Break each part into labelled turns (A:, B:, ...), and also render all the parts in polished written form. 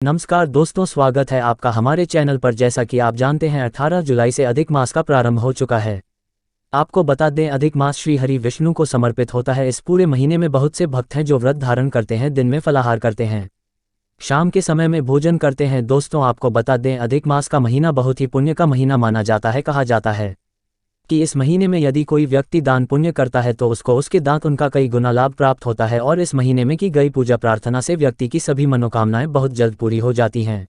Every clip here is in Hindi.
A: नमस्कार दोस्तों, स्वागत है आपका हमारे चैनल पर। जैसा कि आप जानते हैं 18 जुलाई से अधिक मास का प्रारंभ हो चुका है। आपको बता दें, अधिक मास श्री हरि विष्णु को समर्पित होता है। इस पूरे महीने में बहुत से भक्त हैं जो व्रत धारण करते हैं, दिन में फलाहार करते हैं, शाम के समय में भोजन करते हैं। दोस्तों आपको बता दें, अधिक मास का महीना बहुत ही पुण्य का महीना माना जाता है। कहा जाता है कि इस महीने में यदि कोई व्यक्ति दान पुण्य करता है तो उसको उसके दांत उनका कई गुना लाभ प्राप्त होता है और इस महीने में की गई पूजा प्रार्थना से व्यक्ति की सभी मनोकामनाएं बहुत जल्द पूरी हो जाती हैं।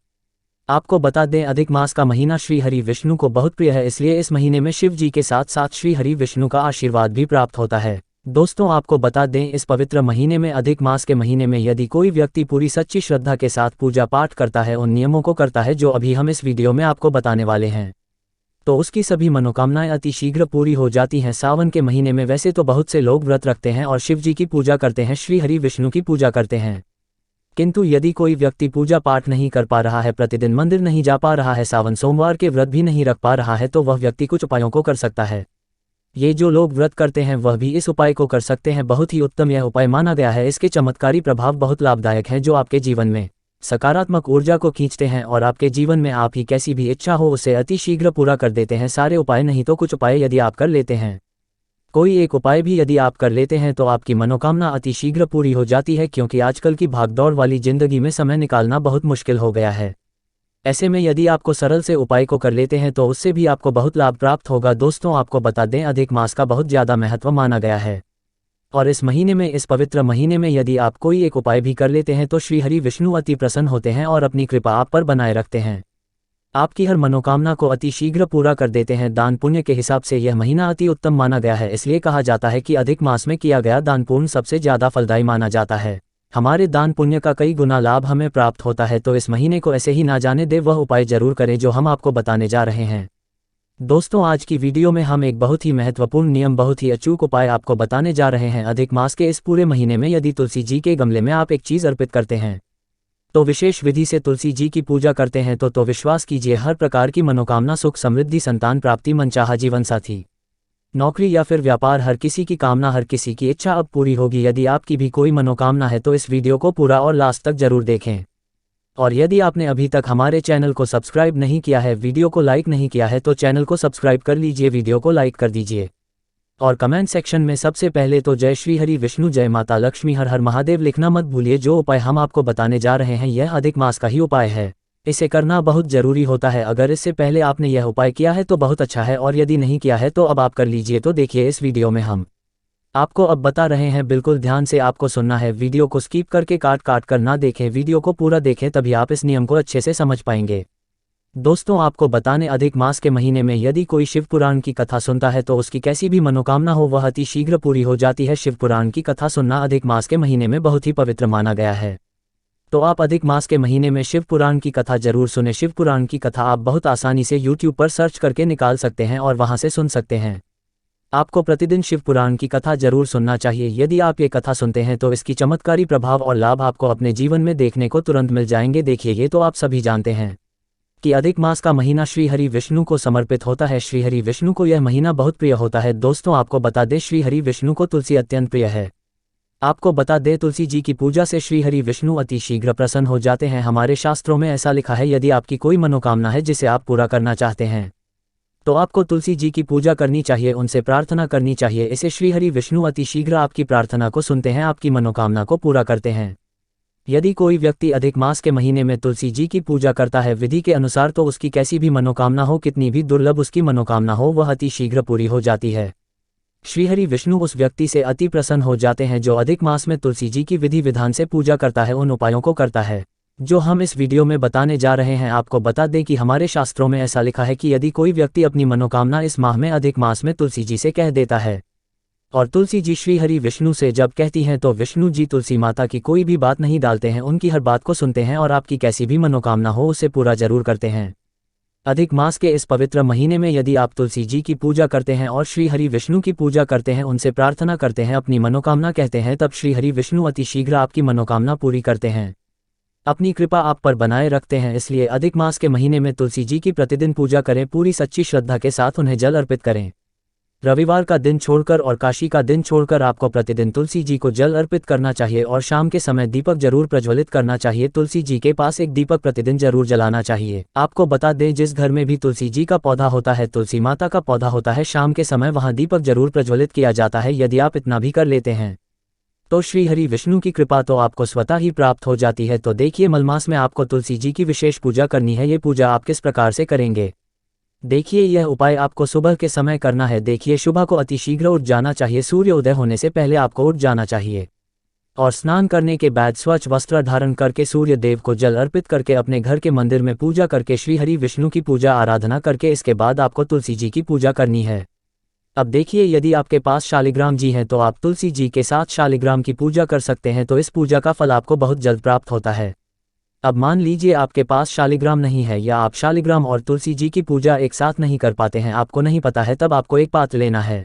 A: आपको बता दें, अधिक मास का महीना श्री हरि विष्णु को बहुत प्रिय है, इसलिए इस महीने में शिव जी के साथ साथ श्री हरि विष्णु का आशीर्वाद भी प्राप्त होता है। दोस्तों आपको बता दें, इस पवित्र महीने में, अधिक मास के महीने में, यदि कोई व्यक्ति पूरी सच्ची श्रद्धा के साथ पूजा पाठ करता है, उन नियमों को करता है जो अभी हम इस वीडियो में आपको बताने वाले हैं, तो उसकी सभी मनोकामनाएं अति शीघ्र पूरी हो जाती हैं। सावन के महीने में वैसे तो बहुत से लोग व्रत रखते हैं और शिव जी की पूजा करते हैं, श्री हरि विष्णु की पूजा करते हैं, किंतु यदि कोई व्यक्ति पूजा पाठ नहीं कर पा रहा है, प्रतिदिन मंदिर नहीं जा पा रहा है, सावन सोमवार के व्रत भी नहीं रख पा रहा है, तो वह व्यक्ति कुछ उपायों को कर सकता है। ये जो लोग व्रत करते हैं वह भी इस उपाय को कर सकते हैं। बहुत ही उत्तम यह उपाय माना गया है। इसके चमत्कारी प्रभाव बहुत लाभदायक हैं, जो आपके जीवन में सकारात्मक ऊर्जा को खींचते हैं और आपके जीवन में आप ही कैसी भी इच्छा हो उसे अति शीघ्र पूरा कर देते हैं। सारे उपाय नहीं तो कुछ उपाय यदि आप कर लेते हैं, कोई एक उपाय भी यदि आप कर लेते हैं, तो आपकी मनोकामना अति शीघ्र पूरी हो जाती है, क्योंकि आजकल की भागदौड़ वाली जिंदगी में समय निकालना बहुत मुश्किल हो गया है। ऐसे में यदि आपको सरल से उपाय को कर लेते हैं तो उससे भी आपको बहुत लाभ प्राप्त होगा। दोस्तों आपको बता दें, अधिक मास का बहुत ज़्यादा महत्व माना गया है और इस महीने में, इस पवित्र महीने में यदि आप कोई एक उपाय भी कर लेते हैं तो श्री हरि विष्णु अति प्रसन्न होते हैं और अपनी कृपा आप पर बनाए रखते हैं, आपकी हर मनोकामना को अति शीघ्र पूरा कर देते हैं। दान पुण्य के हिसाब से यह महीना अति उत्तम माना गया है, इसलिए कहा जाता है कि अधिक मास में किया गया दान पुण्य सबसे ज़्यादा फलदायी माना जाता है। हमारे दान पुण्य का कई गुना लाभ हमें प्राप्त होता है, तो इस महीने को ऐसे ही ना जाने दे, वह उपाय जरूर करें जो हम आपको बताने जा रहे हैं। दोस्तों आज की वीडियो में हम एक बहुत ही महत्वपूर्ण नियम, बहुत ही अचूक उपाय आपको बताने जा रहे हैं। अधिक मास के इस पूरे महीने में यदि तुलसी जी के गमले में आप एक चीज़ अर्पित करते हैं, तो विशेष विधि से तुलसी जी की पूजा करते हैं, तो विश्वास कीजिए, हर प्रकार की मनोकामना, सुख समृद्धि, संतान प्राप्ति, मनचाहा जीवन साथी, नौकरी या फिर व्यापार, हर किसी की कामना, हर किसी की इच्छा अब पूरी होगी। यदि आपकी भी कोई मनोकामना है तो इस वीडियो को पूरा और लास्ट तक जरूर देखें। और यदि आपने अभी तक हमारे चैनल को सब्सक्राइब नहीं किया है, वीडियो को लाइक नहीं किया है, तो चैनल को सब्सक्राइब कर लीजिए, वीडियो को लाइक कर दीजिए और कमेंट सेक्शन में सबसे पहले तो जय श्री हरि विष्णु, जय माता लक्ष्मी, हर हर महादेव लिखना मत भूलिए। जो उपाय हम आपको बताने जा रहे हैं यह अधिक मास का ही उपाय है, इसे करना बहुत जरूरी होता है। अगर इससे पहले आपने यह उपाय किया है तो बहुत अच्छा है, और यदि नहीं किया है तो अब आप कर लीजिए। तो देखिए, इस वीडियो में हम आपको अब बता रहे हैं, बिल्कुल ध्यान से आपको सुनना है, वीडियो को स्किप करके काट काट कर ना देखें, वीडियो को पूरा देखें, तभी आप इस नियम को अच्छे से समझ पाएंगे। दोस्तों आपको बताने, अधिक मास के महीने में यदि कोई शिव पुराण की कथा सुनता है तो उसकी कैसी भी मनोकामना हो वह अति शीघ्र पूरी हो जाती है। शिव पुराण की कथा सुनना अधिक मास के महीने में बहुत ही पवित्र माना गया है, तो आप अधिक मास के महीने में शिव पुराण की कथा जरूर सुने। शिव पुराण की कथा आप बहुत आसानी से YouTube पर सर्च करके निकाल सकते हैं और वहां से सुन सकते हैं। आपको प्रतिदिन शिव पुराण की कथा जरूर सुनना चाहिए। यदि आप ये कथा सुनते हैं तो इसकी चमत्कारी प्रभाव और लाभ आपको अपने जीवन में देखने को तुरंत मिल जाएंगे। देखिए, ये तो आप सभी जानते हैं कि अधिक मास का महीना श्री हरि विष्णु को समर्पित होता है। श्री हरि विष्णु को यह महीना बहुत प्रिय होता है। दोस्तों आपको बता दें, श्री हरि विष्णु को तुलसी अत्यंत प्रिय है। आपको बता दें, तुलसी जी की पूजा से श्री हरि विष्णु अति शीघ्र प्रसन्न हो जाते हैं। हमारे शास्त्रों में ऐसा लिखा है, यदि आपकी कोई मनोकामना है जिसे आप पूरा करना चाहते हैं तो आपको तुलसी जी की पूजा करनी चाहिए, उनसे प्रार्थना करनी चाहिए। इसे श्री हरि विष्णु अति शीघ्र आपकी प्रार्थना को सुनते हैं, आपकी मनोकामना को पूरा करते हैं। यदि कोई व्यक्ति अधिक मास के महीने में तुलसी जी की पूजा करता है विधि के अनुसार, तो उसकी कैसी भी मनोकामना हो, कितनी भी दुर्लभ उसकी मनोकामना हो, वह अति शीघ्र पूरी हो जाती है। श्री हरि विष्णु उस व्यक्ति से अति प्रसन्न हो जाते हैं जो अधिक मास में तुलसी जी की विधि विधान से पूजा करता है, उन उपायों को करता है जो हम इस वीडियो में बताने जा रहे हैं। आपको बता दें कि हमारे शास्त्रों में ऐसा लिखा है कि यदि कोई व्यक्ति अपनी मनोकामना इस माह में, अधिक मास में, तुलसी जी से कह देता है और तुलसी जी श्री हरि विष्णु से जब कहती हैं, तो विष्णु जी तुलसी माता की कोई भी बात नहीं डालते हैं, उनकी हर बात को सुनते हैं और आपकी कैसी भी मनोकामना हो उसे पूरा जरूर करते हैं। अधिक मास के इस पवित्र महीने में यदि आप तुलसी जी की पूजा करते हैं और श्री हरि विष्णु की पूजा करते हैं, उनसे प्रार्थना करते हैं, अपनी मनोकामना कहते हैं, तब श्री हरि विष्णु अति शीघ्र आपकी मनोकामना पूरी करते हैं, अपनी कृपा आप पर बनाए रखते हैं। इसलिए अधिक मास के महीने में तुलसी जी की प्रतिदिन पूजा करें, पूरी सच्ची श्रद्धा के साथ उन्हें जल अर्पित करें। रविवार का दिन छोड़कर और काशी का दिन छोड़कर आपको प्रतिदिन तुलसी जी को जल अर्पित करना चाहिए और शाम के समय दीपक जरूर प्रज्वलित करना चाहिए। तुलसी जी के पास एक दीपक प्रतिदिन जरूर जलाना चाहिए। आपको बता दें, जिस घर में भी तुलसी जी का पौधा होता है, तुलसी माता का पौधा होता है, शाम के समय वहां दीपक जरूर प्रज्वलित किया जाता है। यदि आप इतना भी कर लेते हैं तो श्री हरि विष्णु की कृपा तो आपको स्वतः ही प्राप्त हो जाती है। तो देखिए, मलमास में आपको तुलसी जी की विशेष पूजा करनी है। ये पूजा आप किस प्रकार से करेंगे, देखिए यह उपाय आपको सुबह के समय करना है। देखिए, सुबह को अतिशीघ्र उठ जाना चाहिए। सूर्य उदय होने से पहले आपको उठ जाना चाहिए और स्नान करने के बाद स्वच्छ वस्त्र धारण करके सूर्य देव को जल अर्पित करके अपने घर के मंदिर में पूजा करके श्री हरि विष्णु की पूजा आराधना करके इसके बाद आपको तुलसी जी की पूजा करनी है। अब देखिए, यदि आपके पास शालिग्राम जी हैं तो आप तुलसी जी के साथ शालिग्राम की पूजा कर सकते हैं। तो इस पूजा का फल आपको बहुत जल्द प्राप्त होता है। अब मान लीजिए आपके पास शालिग्राम नहीं है या आप शालिग्राम और तुलसी जी की पूजा एक साथ नहीं कर पाते हैं, आपको नहीं पता है, तब आपको एक पात्र लेना है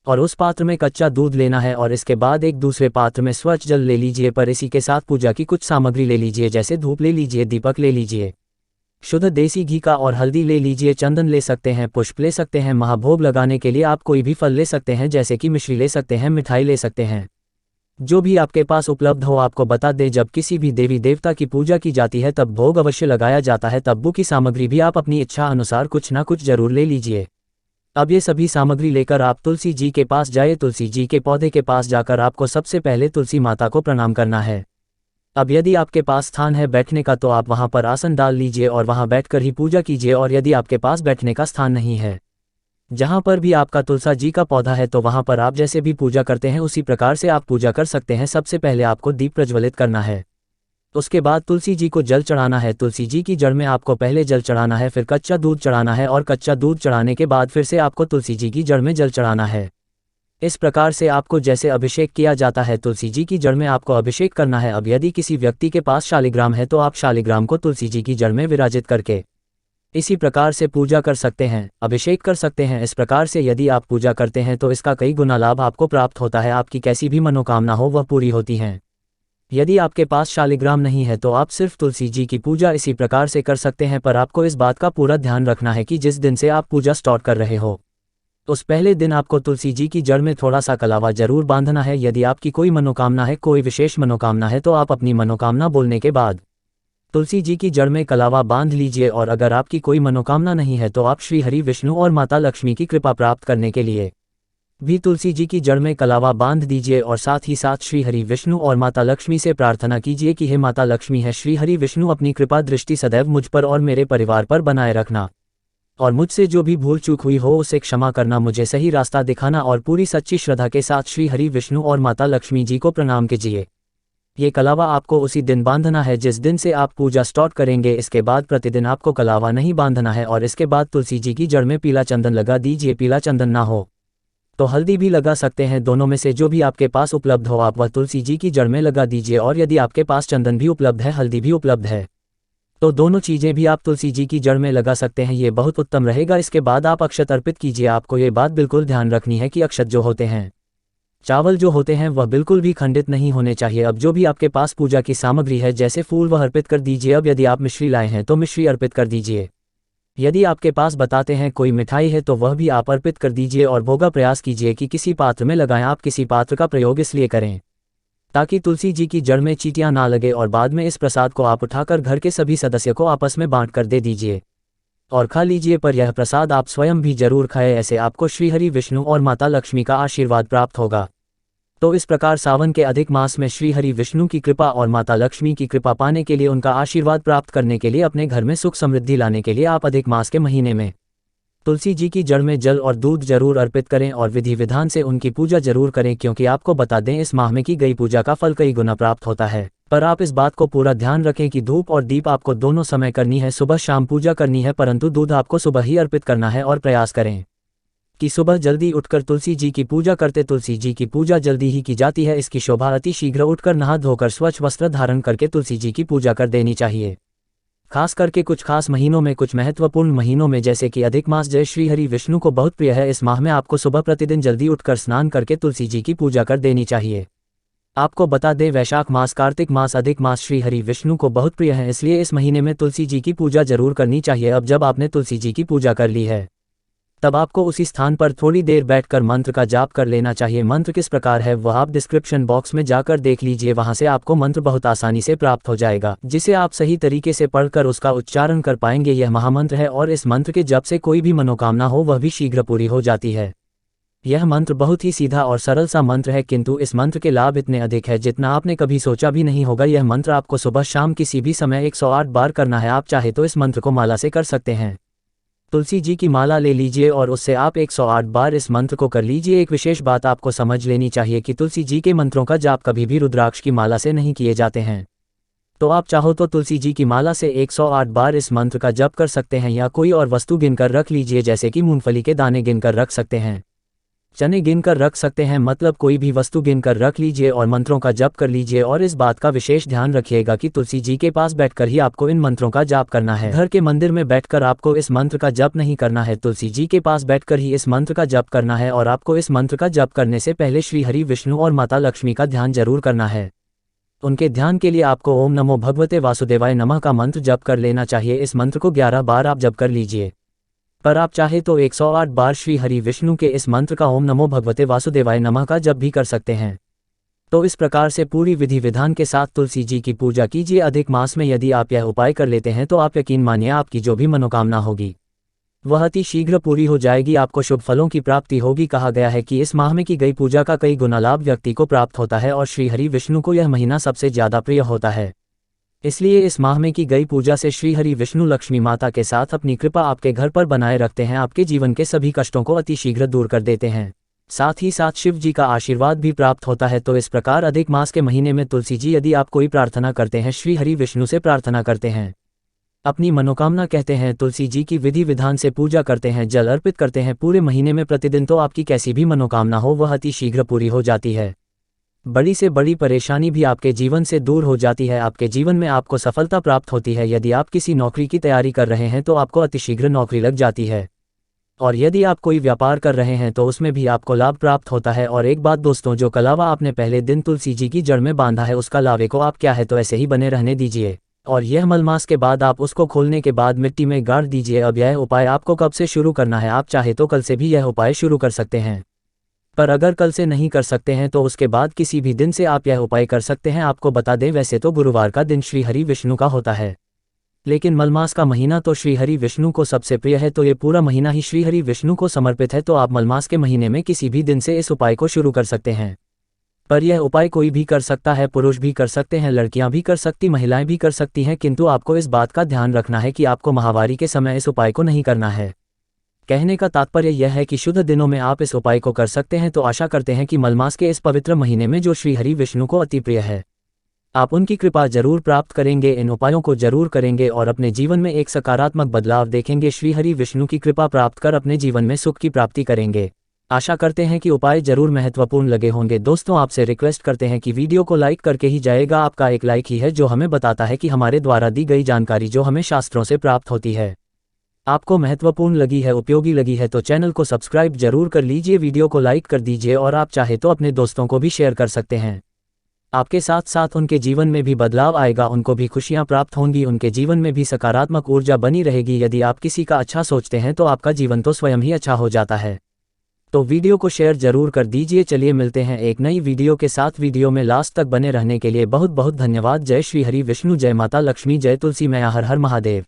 A: और उस पात्र में कच्चा दूध लेना है और इसके बाद एक दूसरे पात्र में स्वच्छ जल ले लीजिए। पर इसी के साथ पूजा की कुछ सामग्री ले लीजिए, जैसे धूप ले लीजिए, दीपक ले लीजिए, शुद्ध देसी घी का और हल्दी ले लीजिए, चंदन ले सकते हैं, पुष्प ले सकते हैं। महाभोग लगाने के लिए आप कोई भी फल ले सकते हैं, जैसे कि मिश्री ले सकते हैं, मिठाई ले सकते हैं, जो भी आपके पास उपलब्ध हो। आपको बता दें, जब किसी भी देवी देवता की पूजा की जाती है तब भोग अवश्य लगाया जाता है। तब्बू की सामग्री भी आप अपनी इच्छा अनुसार कुछ ना कुछ जरूर ले लीजिए। अब ये सभी सामग्री लेकर आप तुलसी जी के पास जाइए। तुलसी जी के पौधे के पास जाकर आपको सबसे पहले तुलसी माता को प्रणाम करना है। अब यदि आपके पास स्थान है बैठने का तो आप वहां पर आसन डाल लीजिए और वहां बैठकर ही पूजा कीजिए। और यदि आपके पास बैठने का स्थान नहीं है, जहां पर भी आपका तुलसा जी का पौधा है, तो वहां पर आप जैसे भी पूजा करते हैं उसी प्रकार से आप पूजा कर सकते हैं। सबसे पहले आपको दीप प्रज्वलित करना है, उसके बाद तुलसी जी को जल चढ़ाना है। तुलसी जी की जड़ में आपको पहले जल चढ़ाना है, फिर कच्चा दूध चढ़ाना है और कच्चा दूध चढ़ाने के बाद फिर से आपको तुलसी जी की जड़ में जल चढ़ाना है। इस प्रकार से आपको जैसे अभिषेक किया जाता है, तुलसी जी की जड़ में आपको अभिषेक करना है। अब यदि किसी व्यक्ति के पास शालिग्राम है तो आप शालिग्राम को तुलसी जी की जड़ में विराजित करके इसी प्रकार से पूजा कर सकते हैं, अभिषेक कर सकते हैं। इस प्रकार से यदि आप पूजा करते हैं तो इसका कई गुना लाभ आपको प्राप्त होता है। आपकी कैसी भी मनोकामना हो वह पूरी होती हैं। यदि आपके पास शालिग्राम नहीं है तो आप सिर्फ तुलसी जी की पूजा इसी प्रकार से कर सकते हैं। पर आपको इस बात का पूरा ध्यान रखना है कि जिस दिन से आप पूजा स्टार्ट कर रहे हो उस पहले दिन आपको तुलसी जी की जड़ में थोड़ा सा कलावा जरूर बांधना है। यदि आपकी कोई मनोकामना है, कोई विशेष मनोकामना है, तो आप अपनी मनोकामना बोलने के बाद तुलसी जी की जड़ में कलावा बांध लीजिए। और अगर आपकी कोई मनोकामना नहीं है तो आप श्री हरि विष्णु और माता लक्ष्मी की कृपा प्राप्त करने के लिए भी तुलसी जी की जड़ में कलावा बांध दीजिए। और साथ ही साथ श्री हरि विष्णु और माता लक्ष्मी से प्रार्थना कीजिए कि हे माता लक्ष्मी, है श्री हरि विष्णु, अपनी कृपा दृष्टि सदैव मुझ पर और मेरे परिवार पर बनाए रखना और मुझसे जो भी भूल चूक हुई हो उसे क्षमा करना, मुझे सही रास्ता दिखाना। और पूरी सच्ची श्रद्धा के साथ श्री हरि विष्णु और माता लक्ष्मी जी को प्रणाम कीजिए। ये कलावा आपको उसी दिन बांधना है जिस दिन से आप पूजा स्टार्ट करेंगे। इसके बाद प्रतिदिन आपको कलावा नहीं बांधना है। और इसके बाद तुलसी जी की जड़ में पीला चंदन लगा दीजिए। पीला चंदन ना हो तो हल्दी भी लगा सकते हैं, दोनों में से जो भी आपके पास उपलब्ध हो आप वह तुलसी जी की जड़ में लगा दीजिए। और यदि आपके पास चंदन भी उपलब्ध है, हल्दी भी उपलब्ध है, तो दोनों चीज़ें भी आप तुलसी जी की जड़ में लगा सकते हैं। ये बहुत उत्तम रहेगा। इसके बाद आप अक्षत अर्पित कीजिए। आपको ये बात बिल्कुल ध्यान रखनी है कि अक्षत जो होते हैं, चावल जो होते हैं, वह बिल्कुल भी खंडित नहीं होने चाहिए। अब जो भी आपके पास पूजा की सामग्री है, जैसे फूल, वह अर्पित कर दीजिए। अब यदि आप मिश्री लाए हैं तो मिश्री अर्पित कर दीजिए। यदि आपके पास बताते हैं कोई मिठाई है तो वह भी आप अर्पित कर दीजिए। और भोगा प्रयास कीजिए कि किसी पात्र में लगाएं। आप किसी पात्र का प्रयोग इसलिए करें ताकि तुलसी जी की जड़ में चींटियां ना लगे। और बाद में इस प्रसाद को आप उठाकर घर के सभी सदस्य को आपस में बांट कर दे दीजिए और खा लीजिए। पर यह प्रसाद आप स्वयं भी जरूर खाएं, ऐसे आपको श्री हरि विष्णु और माता लक्ष्मी का आशीर्वाद प्राप्त होगा। तो इस प्रकार सावन के अधिक मास में श्री हरि विष्णु की कृपा और माता लक्ष्मी की कृपा पाने के लिए, उनका आशीर्वाद प्राप्त करने के लिए, अपने घर में सुख समृद्धि लाने के लिए आप अधिक मास के महीने में तुलसी जी की जड़ में जल और दूध जरूर अर्पित करें और विधि विधान से उनकी पूजा जरूर करें। क्योंकि आपको बता दें, इस माह में की गई पूजा का फल कई गुना प्राप्त होता है। पर आप इस बात को पूरा ध्यान रखें कि धूप और दीप आपको दोनों समय करनी है, सुबह शाम पूजा करनी है, परंतु दूध आपको सुबह ही अर्पित करना है। और प्रयास करें कि सुबह जल्दी उठकर तुलसी जी की पूजा करते। तुलसी जी की पूजा जल्दी ही की जाती है। इसकी शोभा अति शीघ्र उठकर नहा धोकर स्वच्छ वस्त्र धारण करके तुलसी जी की पूजा कर देनी चाहिए। खास करके कुछ खास महीनों में, कुछ महत्वपूर्ण महीनों में, जैसे कि अधिक मास, जय श्री हरि विष्णु को बहुत प्रिय है। इस माह में आपको सुबह प्रतिदिन जल्दी उठकर स्नान करके तुलसी जी की पूजा कर देनी चाहिए। आपको बता दें, वैशाख मास, कार्तिक मास, अधिक मास श्री हरि विष्णु को बहुत प्रिय है, इसलिए इस महीने में तुलसी जी की पूजा जरूर करनी चाहिए। अब जब आपने तुलसी जी की पूजा कर ली है तब आपको उसी स्थान पर थोड़ी देर बैठकर मंत्र का जाप कर लेना चाहिए। मंत्र किस प्रकार है वह आप डिस्क्रिप्शन बॉक्स में जाकर देख लीजिए, वहां से आपको मंत्र बहुत आसानी से प्राप्त हो जाएगा, जिसे आप सही तरीके से पढ़कर उसका उच्चारण कर पाएंगे। यह महामंत्र है और इस मंत्र के जप से कोई भी मनोकामना हो वह भी शीघ्र पूरी हो जाती है। यह मंत्र बहुत ही सीधा और सरल सा मंत्र है, किंतु इस मंत्र के लाभ इतने अधिक है जितना आपने कभी सोचा भी नहीं होगा। यह मंत्र आपको सुबह शाम किसी भी समय 108 बार करना है। आप चाहे तो इस मंत्र को माला से कर सकते हैं। तुलसी जी की माला ले लीजिए और उससे आप 108 बार इस मंत्र को कर लीजिए। एक विशेष बात आपको समझ लेनी चाहिए कि तुलसी जी के मंत्रों का जाप कभी भी रुद्राक्ष की माला से नहीं किए जाते हैं। तो आप चाहो तो तुलसी जी की माला से 108 बार इस मंत्र का जप कर सकते हैं, या कोई और वस्तु गिनकर रख लीजिए, जैसे कि मूंगफली के दाने गिनकर रख सकते हैं, चने गिनकर रख सकते हैं, मतलब कोई भी वस्तु गिनकर रख लीजिए और मंत्रों का जप कर लीजिए। और इस बात का विशेष ध्यान रखिएगा कि तुलसी जी के पास बैठकर ही आपको इन मंत्रों का जाप करना है। घर के मंदिर में बैठकर आपको इस मंत्र का जप नहीं करना है, तुलसी जी के पास बैठकर ही इस मंत्र का जप करना है। और आपको इस मंत्र का जप करने से पहले श्री हरि विष्णु और माता लक्ष्मी का ध्यान जरूर करना है। उनके ध्यान के लिए आपको ओम नमो भगवते वासुदेवाय नमः का मंत्र जप कर लेना चाहिए। इस मंत्र को 11 बार आप जप कर लीजिए, पर आप चाहे तो 108 बार श्री हरि विष्णु के इस मंत्र का ओम नमो भगवते वासुदेवाय नमः का जप भी कर सकते हैं। तो इस प्रकार से पूरी विधि विधान के साथ तुलसी जी की पूजा कीजिए। अधिक मास में यदि आप यह उपाय कर लेते हैं तो आप यकीन मानिए आपकी जो भी मनोकामना होगी वह अति शीघ्र पूरी हो जाएगी, आपको शुभ फलों की प्राप्ति होगी। कहा गया है कि इस माह में की गई पूजा का कई गुना लाभ व्यक्ति को प्राप्त होता है और श्री हरि विष्णु को यह महीना सबसे ज्यादा प्रिय होता है। इसलिए इस माह में की गई पूजा से श्री हरि विष्णु लक्ष्मी माता के साथ अपनी कृपा आपके घर पर बनाए रखते हैं, आपके जीवन के सभी कष्टों को अति शीघ्र दूर कर देते हैं। साथ ही साथ शिव जी का आशीर्वाद भी प्राप्त होता है। तो इस प्रकार अधिक मास के महीने में तुलसी जी यदि आप कोई प्रार्थना करते हैं, श्री हरि विष्णु से प्रार्थना करते हैं, अपनी मनोकामना कहते हैं, तुलसी जी की विधि विधान से पूजा करते हैं, जल अर्पित करते हैं पूरे महीने में प्रतिदिन, तो आपकी कैसी भी मनोकामना हो वह अति शीघ्र पूरी हो जाती है। बड़ी से बड़ी परेशानी भी आपके जीवन से दूर हो जाती है। आपके जीवन में आपको सफलता प्राप्त होती है। यदि आप किसी नौकरी की तैयारी कर रहे हैं तो आपको अतिशीघ्र नौकरी लग जाती है, और यदि आप कोई व्यापार कर रहे हैं तो उसमें भी आपको लाभ प्राप्त होता है। और एक बात दोस्तों, जो कलावा आपने पहले दिन तुलसी जी की जड़ में बांधा है उसका लावे को आप क्या है तो ऐसे ही बने रहने दीजिए, और यह मलमास के बाद आप उसको खोलने के बाद मिट्टी में गाड़ दीजिए। अब यह उपाय आपको कब से शुरू करना है, आप चाहे तो कल से भी यह उपाय शुरू कर सकते हैं, पर अगर कल से नहीं कर सकते हैं तो उसके बाद किसी भी दिन से आप यह उपाय कर सकते हैं। आपको बता दें, वैसे तो गुरुवार का दिन श्री हरि विष्णु का होता है, लेकिन मलमास का महीना तो श्री हरि विष्णु को सबसे प्रिय है, तो ये पूरा महीना ही श्री हरि विष्णु को समर्पित है। तो आप मलमास के महीने में किसी भी दिन से इस उपाय को शुरू कर सकते हैं। पर यह उपाय कोई भी कर सकता है, पुरुष भी कर सकते हैं, लड़कियां भी कर सकती, महिलाएं भी कर सकती हैं, किंतु आपको इस बात का ध्यान रखना है कि आपको माहवारी के समय इस उपाय को नहीं करना है। कहने का तात्पर्य यह है कि शुद्ध दिनों में आप इस उपाय को कर सकते हैं। तो आशा करते हैं कि मलमास के इस पवित्र महीने में जो श्री हरि विष्णु को अति प्रिय है, आप उनकी कृपा जरूर प्राप्त करेंगे, इन उपायों को जरूर करेंगे और अपने जीवन में एक सकारात्मक बदलाव देखेंगे। श्री हरि विष्णु की कृपा प्राप्त कर अपने जीवन में सुख की प्राप्ति करेंगे। आशा करते हैं कि उपाय जरूर महत्वपूर्ण लगे होंगे। दोस्तों, आपसे रिक्वेस्ट करते हैं कि वीडियो को लाइक करके ही जाएगा। आपका एक लाइक ही है जो हमें बताता है कि हमारे द्वारा दी गई जानकारी जो हमें शास्त्रों से प्राप्त होती है आपको महत्वपूर्ण लगी है, उपयोगी लगी है, तो चैनल को सब्सक्राइब जरूर कर लीजिए, वीडियो को लाइक कर दीजिए और आप चाहे तो अपने दोस्तों को भी शेयर कर सकते हैं। आपके साथ साथ उनके जीवन में भी बदलाव आएगा, उनको भी खुशियां प्राप्त होंगी, उनके जीवन में भी सकारात्मक ऊर्जा बनी रहेगी। यदि आप किसी का अच्छा सोचते हैं तो आपका जीवन तो स्वयं ही अच्छा हो जाता है। तो वीडियो को शेयर जरूर कर दीजिए। चलिए मिलते हैं एक नई वीडियो के साथ। वीडियो में लास्ट तक बने रहने के लिए बहुत बहुत धन्यवाद। जय श्री हरि विष्णु, जय माता लक्ष्मी, जय तुलसी मैया, हर हर महादेव।